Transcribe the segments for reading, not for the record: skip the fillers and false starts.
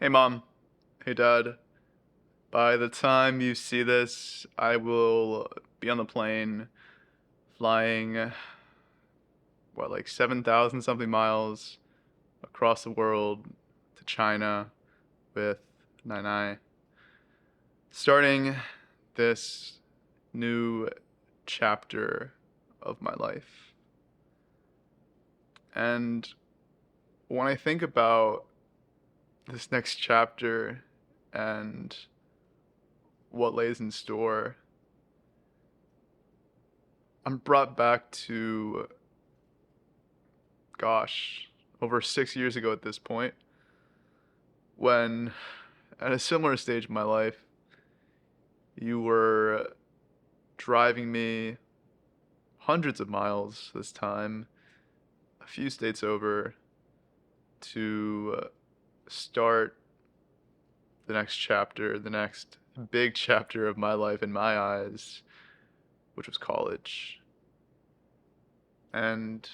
Hey mom, hey dad. By the time you see this, I will be on the plane flying, like 7,000 something miles across the world to China with Nai, starting this new chapter of my life. And when I think about this next chapter and what lays in store, I'm brought back to, gosh, over 6 years ago at this point, when at a similar stage of my life, you were driving me hundreds of miles this time, a few states over, to start the next chapter, the next big chapter of my life in my eyes, which was college. And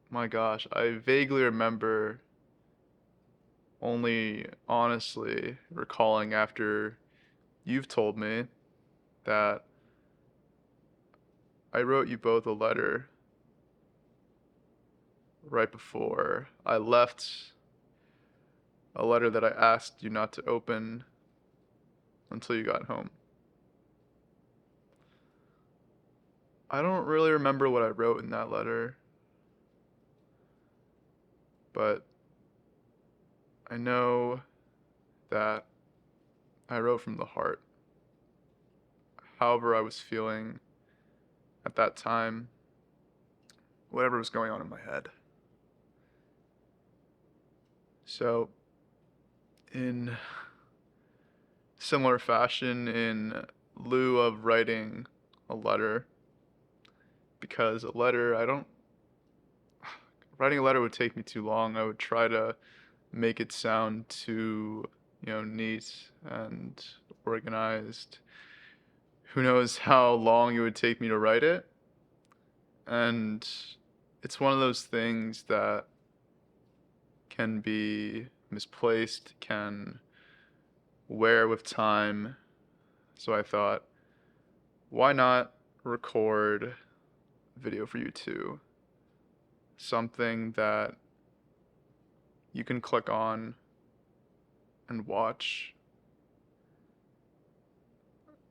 my gosh, I vaguely remember only honestly recalling after you've told me that I wrote you both a letter right before I left, a letter that I asked you not to open until you got home. I don't really remember what I wrote in that letter, but I know that I wrote from the heart, however I was feeling at that time, whatever was going on in my head. So, in similar fashion, in lieu of writing a letter, because a letter, writing a letter would take me too long. I would try to make it sound too, neat and organized. Who knows how long it would take me to write it? And it's one of those things that can be misplaced, can wear with time. So I thought, why not record video for you too? Something that you can click on and watch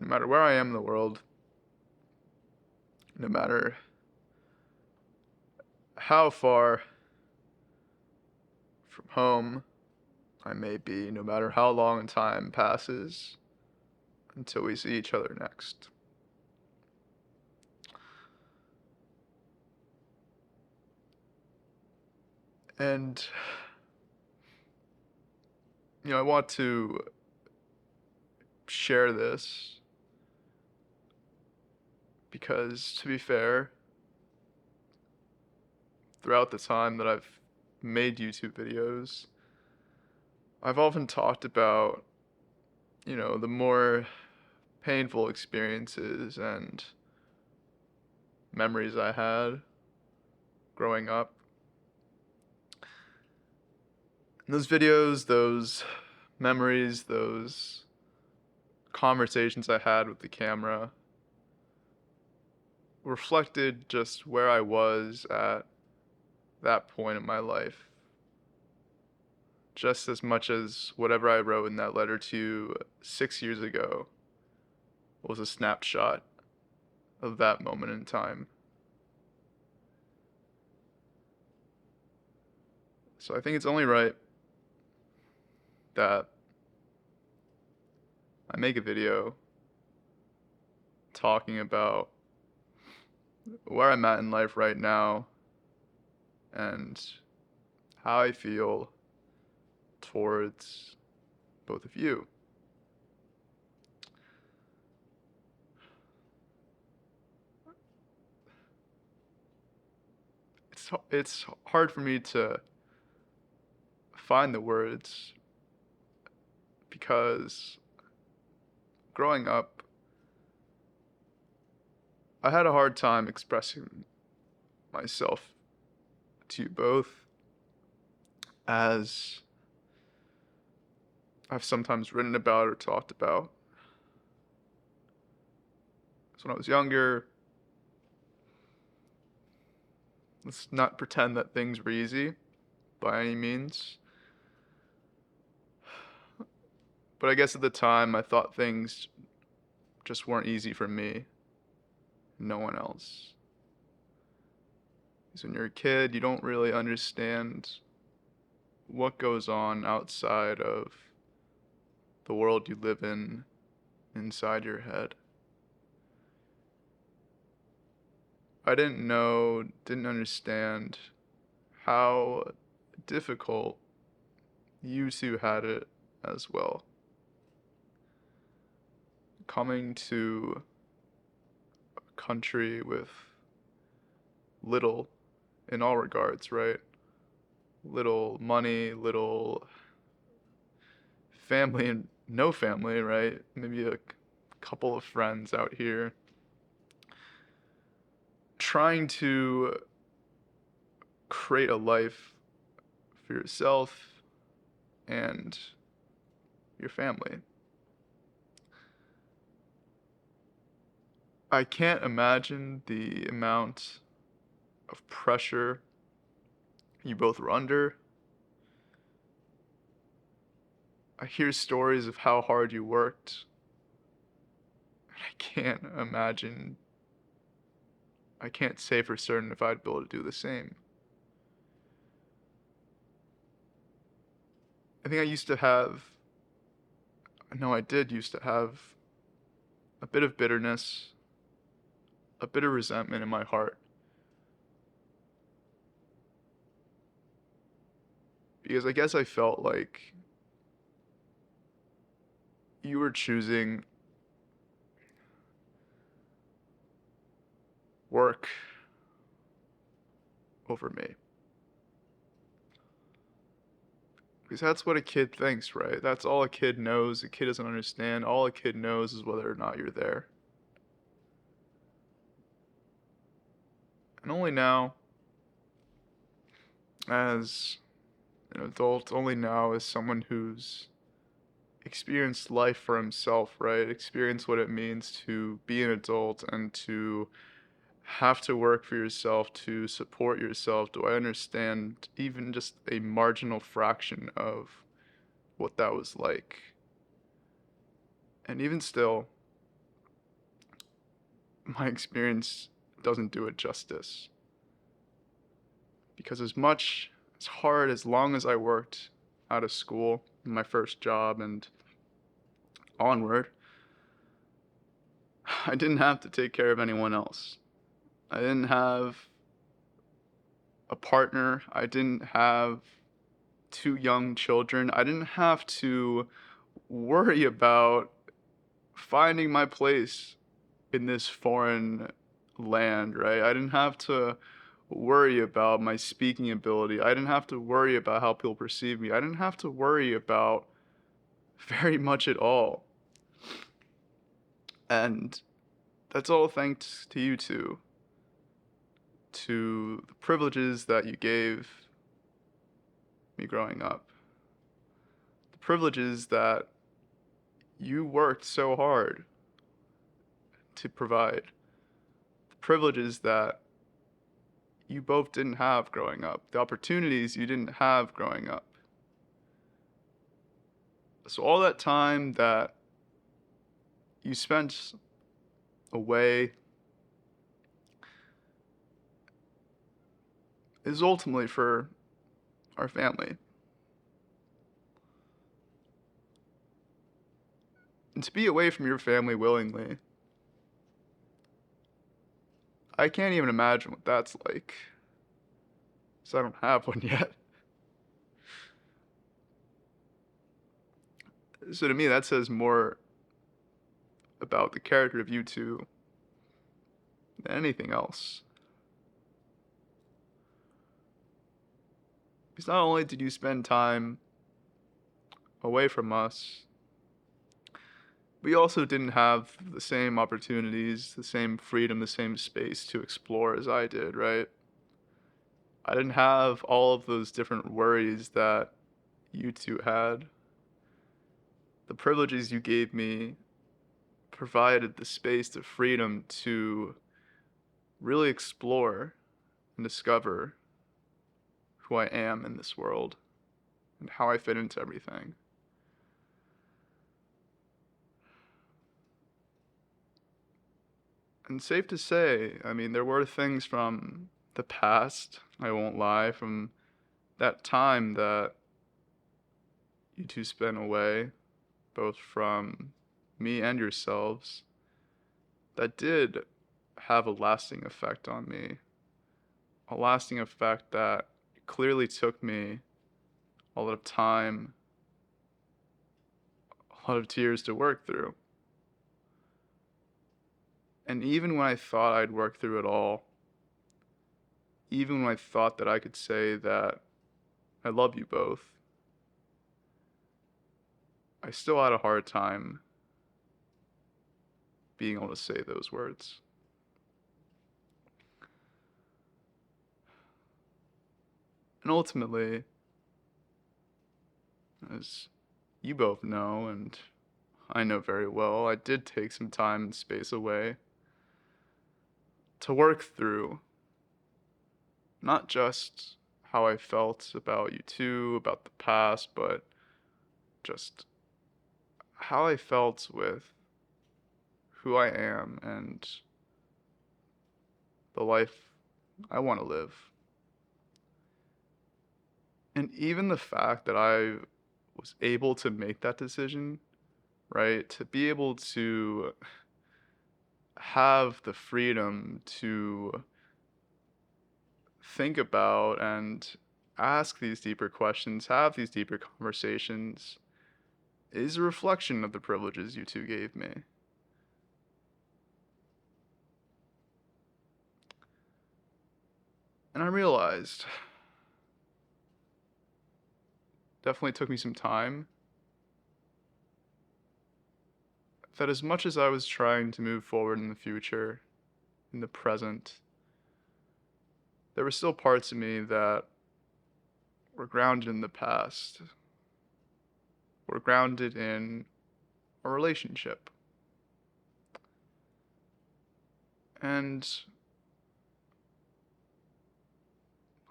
no matter where I am in the world, no matter how far from home I may be, no matter how long time passes until we see each other next. And, I want to share this because, to be fair, throughout the time that I've made YouTube videos, I've often talked about, the more painful experiences and memories I had growing up. And those videos, those memories, those conversations I had with the camera reflected just where I was at that point in my life. Just as much as whatever I wrote in that letter to you 6 years ago was a snapshot of that moment in time. So I think it's only right that I make a video talking about where I'm at in life right now and how I feel towards both of you. It's hard for me to find the words because growing up, I had a hard time expressing myself to you both as I've sometimes written about or talked about. So when I was younger, let's not pretend that things were easy by any means. But I guess at the time, I thought things just weren't easy for me, no one else. Because when you're a kid, you don't really understand what goes on outside of the world you live in inside your head. I didn't understand how difficult you two had it as well. Coming to a country with little in all regards, right? Little money, little family, and no family, right? Maybe a couple of friends out here. Trying to create a life for yourself and your family. I can't imagine the amount of pressure you both were under. I hear stories of how hard you worked. And I can't say for certain if I'd be able to do the same. I think I used to have, no, I did used to have a bit of bitterness, a bit of resentment in my heart. Because I guess I felt like you were choosing work over me. Because that's what a kid thinks, right? That's all a kid knows. A kid doesn't understand. All a kid knows is whether or not you're there. And only now, as an adult, only now as someone who's experienced life for himself, right? Experienced what it means to be an adult and to have to work for yourself, to support yourself, do I understand even just a marginal fraction of what that was like. And even still, my experience doesn't do it justice. Because as hard, as long as I worked out of school, my first job and onward, I didn't have to take care of anyone else. I didn't have a partner. I didn't have two young children. I didn't have to worry about finding my place in this foreign land, right? I didn't have to worry about my speaking ability. I didn't have to worry about how people perceive me. I didn't have to worry about very much at all. And that's all thanks to you two, to the privileges that you gave me growing up, the privileges that you worked so hard to provide, the privileges that you both didn't have growing up, the opportunities you didn't have growing up. So all that time that you spent away is ultimately for our family. And to be away from your family willingly, I can't even imagine what that's like. So I don't have one yet. So to me, that says more about the character of you two than anything else. Because not only did you spend time away from us, we also didn't have the same opportunities, the same freedom, the same space to explore as I did, right? I didn't have all of those different worries that you two had. the privileges you gave me provided the space, the freedom to really explore and discover who I am in this world and how I fit into everything. And safe to say, I mean, there were things from the past, I won't lie, from that time that you two spent away, both from me and yourselves, that did have a lasting effect on me. A lasting effect that clearly took me a lot of time, a lot of tears to work through. And even when I thought I'd work through it all, even when I thought that I could say that I love you both, I still had a hard time being able to say those words. And ultimately, as you both know, and I know very well, I did take some time and space away to work through not just how I felt about you two, about the past, but just how I felt with who I am and the life I want to live. And even the fact that I was able to make that decision, right? To be able to have the freedom to think about and ask these deeper questions, have these deeper conversations, is a reflection of the privileges you two gave me. And I realized, definitely took me some time, that as much as I was trying to move forward in the future, in the present, there were still parts of me that were grounded in the past, were grounded in a relationship. And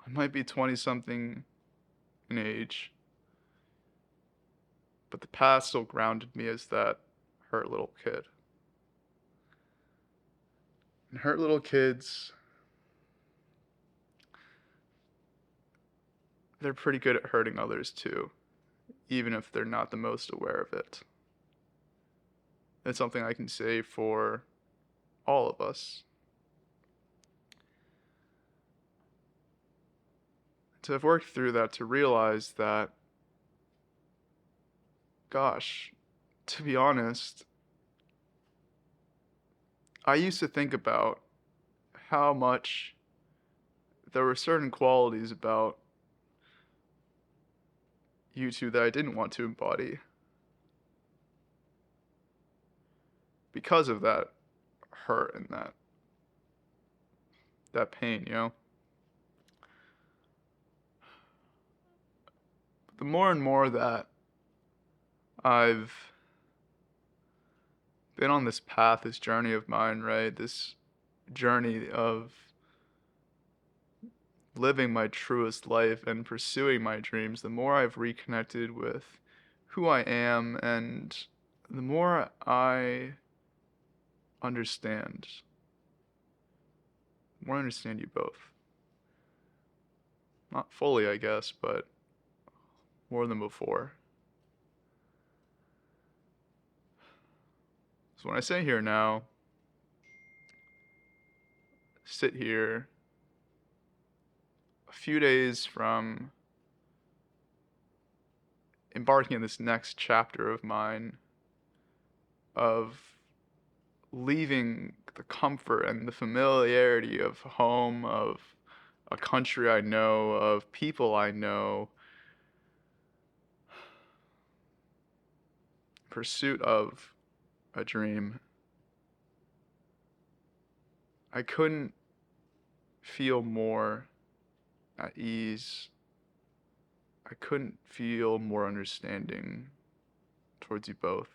I might be 20 something in age, but the past still grounded me as that hurt little kid. And hurt little kids, they're pretty good at hurting others too, even if they're not the most aware of it. It's something I can say for all of us. To have worked through that, to realize that, gosh, to be honest, I used to think about how much there were certain qualities about you two that I didn't want to embody because of that hurt and that pain, you know? The more and more that I've been on this path, this journey of mine, right? This journey of living my truest life and pursuing my dreams, the more I've reconnected with who I am and the more I understand. The more I understand you both. Not fully, I guess, but more than before. So when I sit here now, sit here a few days from embarking on this next chapter of mine, of leaving the comfort and the familiarity of home, of a country I know, of people I know, in pursuit of a dream. I couldn't feel more at ease. I couldn't feel more understanding towards you both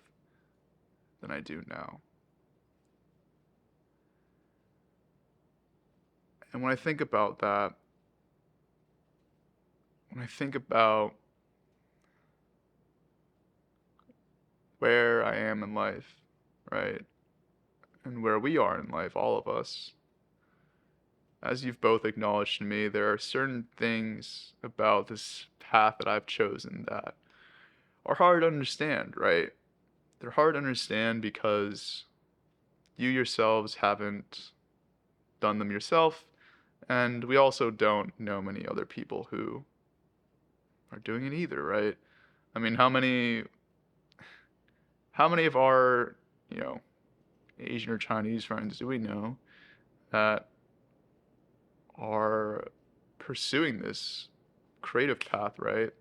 than I do now. And when I think about that, when I think about where I am in life, right? And where we are in life, all of us, as you've both acknowledged to me, there are certain things about this path that I've chosen that are hard to understand, right? They're hard to understand because you yourselves haven't done them yourself, and we also don't know many other people who are doing it either, right? I mean, how many of our, you know, Asian or Chinese friends do we know that are pursuing this creative path, right?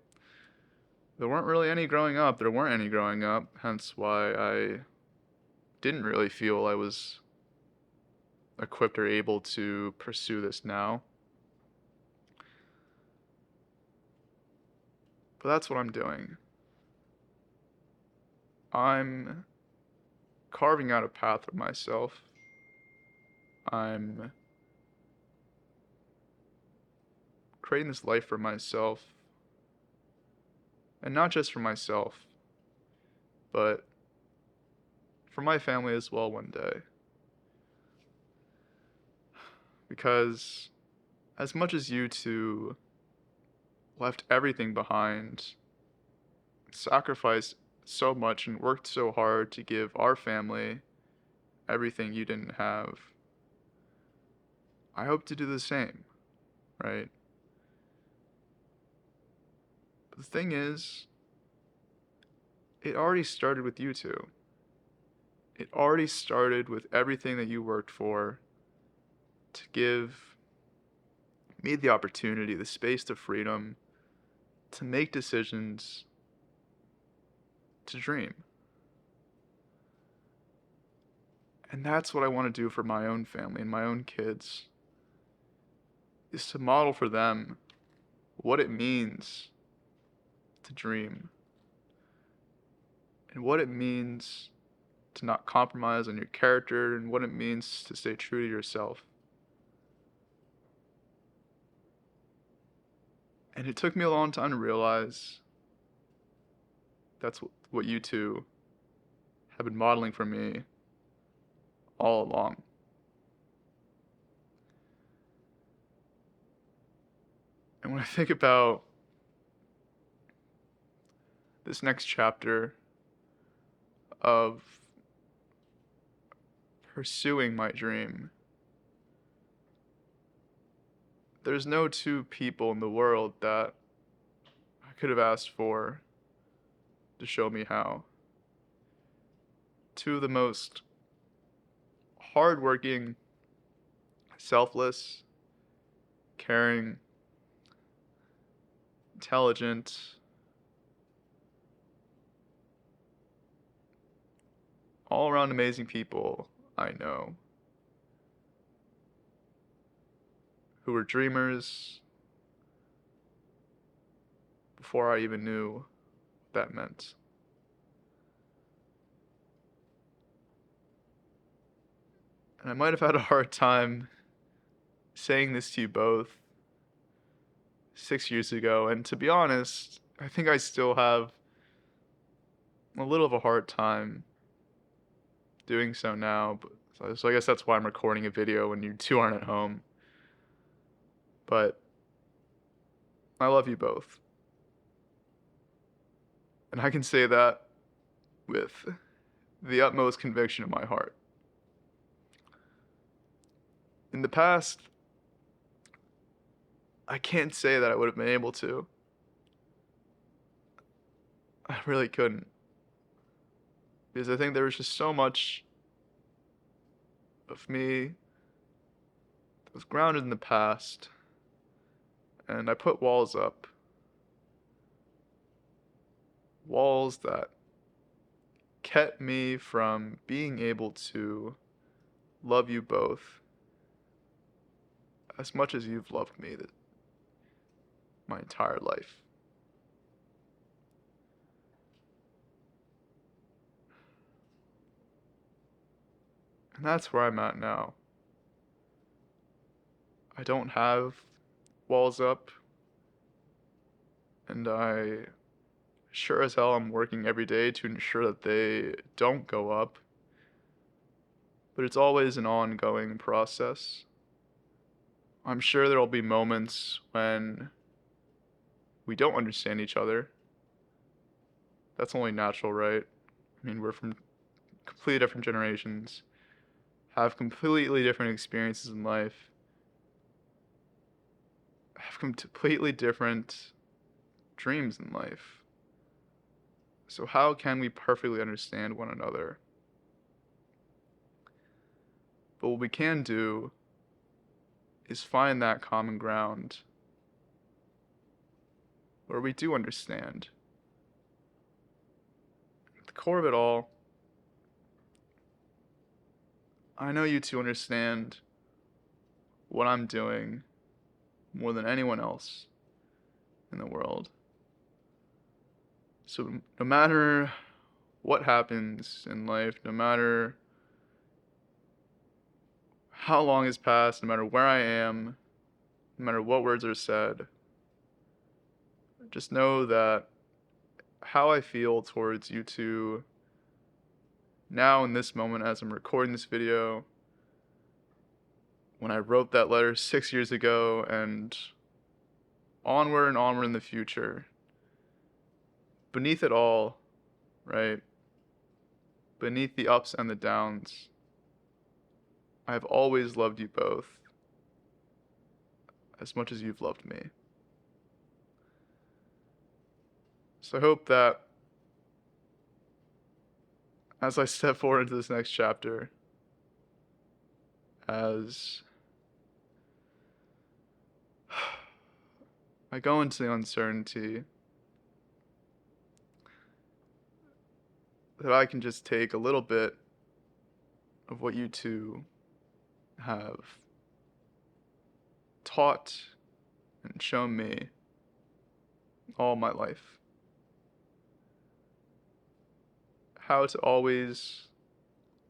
There weren't really any growing up. There weren't any growing up, hence why I didn't really feel I was equipped or able to pursue this now. But that's what I'm doing. I'm carving out a path for myself. I'm creating this life for myself. And not just for myself, but for my family as well one day. Because as much as you two left everything behind, sacrificed so much, and worked so hard to give our family everything you didn't have, I hope to do the same, right? But the thing is, it already started with you two. It already started with everything that you worked for to give me the opportunity, the space, the freedom to make decisions, to dream. And that's what I want to do for my own family and my own kids, is to model for them what it means to dream and what it means to not compromise on your character and what it means to stay true to yourself. And it took me a long time to realize that's what you two have been modeling for me all along. And when I think about this next chapter of pursuing my dream, there's no two people in the world that I could have asked for to show me how. Two of the most hardworking, selfless, caring, intelligent, all around amazing people I know, who were dreamers before I even knew what that meant. And I might have had a hard time saying this to you both 6 years ago, and to be honest, I think I still have a little of a hard time doing so now, but so I guess that's why I'm recording a video when you two aren't at home. But I love you both. And I can say that with the utmost conviction in my heart. In the past, I can't say that I would have been able to. I really couldn't. Because I think there was just so much of me that was grounded in the past. And I put walls up. Walls that kept me from being able to love you both as much as you've loved me my entire life. And that's where I'm at now. I don't have walls up, and I sure as hell am working every day to ensure that they don't go up, but it's always an ongoing process. I'm sure there'll be moments when we don't understand each other. That's only natural, right? I mean, we're from completely different generations, have completely different experiences in life, have completely different dreams in life. So, how can we perfectly understand one another? But what we can do is find that common ground where we do understand. At the core of it all, I know you two understand what I'm doing more than anyone else in the world. So, no matter what happens in life, no matter how long has passed, no matter where I am, no matter what words are said, just know that how I feel towards you two now in this moment as I'm recording this video, when I wrote that letter 6 years ago, and onward in the future, beneath it all, right? Beneath the ups and the downs, I've always loved you both as much as you've loved me. So I hope that as I step forward into this next chapter, as I go into the uncertainty, that I can just take a little bit of what you two have taught and shown me all my life. How to always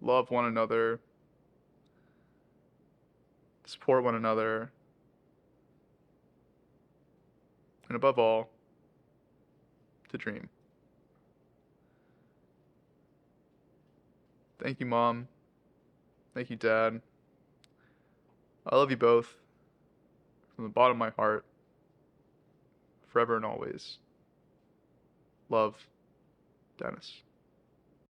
love one another, support one another, and above all, to dream. Thank you, Mom. Thank you, Dad. I love you both from the bottom of my heart, forever and always. Love, Dennis.